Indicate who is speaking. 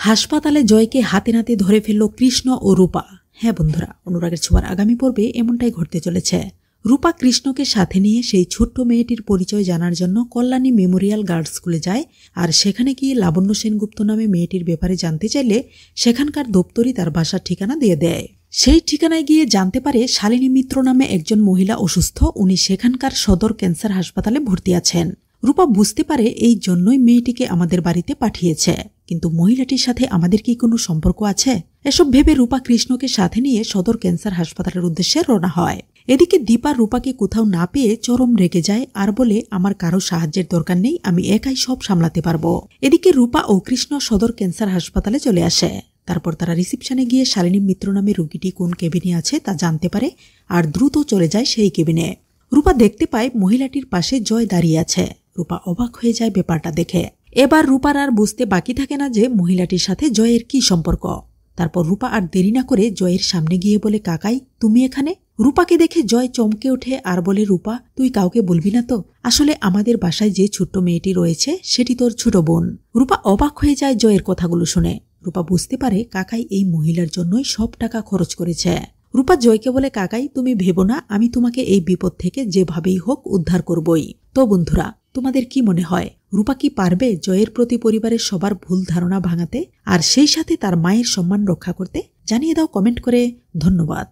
Speaker 1: হাসপাতালে জয়কে হাতে নাতে ধরে ফেলল কৃষ্ণ ও রূপা। হ্যাঁ বন্ধুরা, অনুরাগের ছোঁয়ার আগামী পর্বে এমনটাই ঘটতে চলেছে। রূপা কৃষ্ণকে সাথে নিয়ে সেই ছোট্ট মেয়েটির পরিচয় জানার জন্য কল্যাণী মেমোরিয়াল গার্লস স্কুলে যায়। আর সেখানে গিয়ে লাবণ্য সেনগুপ্ত নামে মেয়েটির ব্যাপারে জানতে চাইলে সেখানকার দপ্তরি তার বাসার ঠিকানা দিয়ে দেয়। সেই ঠিকানায় গিয়ে জানতে পারে শালিনী মিত্র নামে একজন মহিলা অসুস্থ, উনি সেখানকার সদর ক্যান্সার হাসপাতালে ভর্তি আছেন। রূপা বুঝতে পারে এই জন্যই মেয়েটিকে আমাদের বাড়িতে পাঠিয়েছে, কিন্তু মহিলাটির সাথে আমাদের কি কোনো সম্পর্ক আছে? এসব ভেবে রূপা কৃষ্ণকে সাথে নিয়ে সদর ক্যান্সার হাসপাতালের উদ্দেশ্যে রওনা হয়। এদিকে দীপা রূপাকে কোথাও না পেয়ে চরম রেগে যায় আর বলে, আমার কারো সাহায্যের দরকার নেই, আমি একাই সব সামলাতে পারবো। এদিকে রূপা ও কৃষ্ণ সদর ক্যান্সার হাসপাতালে চলে আসে। তারপর তারা রিসিপশনে গিয়ে শালিনী মিত্র নামে রোগীটি কোন কেবিনে আছে তা জানতে পারে আর দ্রুত চলে যায় সেই কেবিনে। রূপা দেখতে পায় মহিলাটির পাশে জয় দাঁড়িয়ে আছে। রূপা অবাক হয়ে যায় ব্যাপারটা দেখে। এবার রূপার আর বুঝতে বাকি থাকে না যে মহিলাটির সাথে জয়ের কি সম্পর্ক। তারপর রূপা আর দেরি না করে জয়ের সামনে গিয়ে বলে, কাকাই তুমি এখানে? রূপাকে দেখে জয় চমকে ওঠে আর বলে, রূপা তুই কাউকে বলবি না তো? আসলে আমাদের বাসায় যে ছোট্ট মেয়েটি রয়েছে সেটি তোর ছোট বোন। রূপা অবাক হয়ে যায় জয়ের কথাগুলো শুনে। রূপা বুঝতে পারে কাকাই এই মহিলার জন্যই সব টাকা খরচ করেছে। রূপা জয়কে বলে, কাকাই তুমি ভেবো না, আমি তোমাকে এই বিপদ থেকে যেভাবেই হোক উদ্ধার করবই। তো বন্ধুরা, তোমাদের কি মনে হয় রূপা কি পারবে জয়ের প্রতি পরিবারের সবার ভুল ধারণা ভাঙাতে আর সেই সাথে তার মায়ের সম্মান রক্ষা করতে? জানিয়ে দাও কমেন্ট করে। ধন্যবাদ।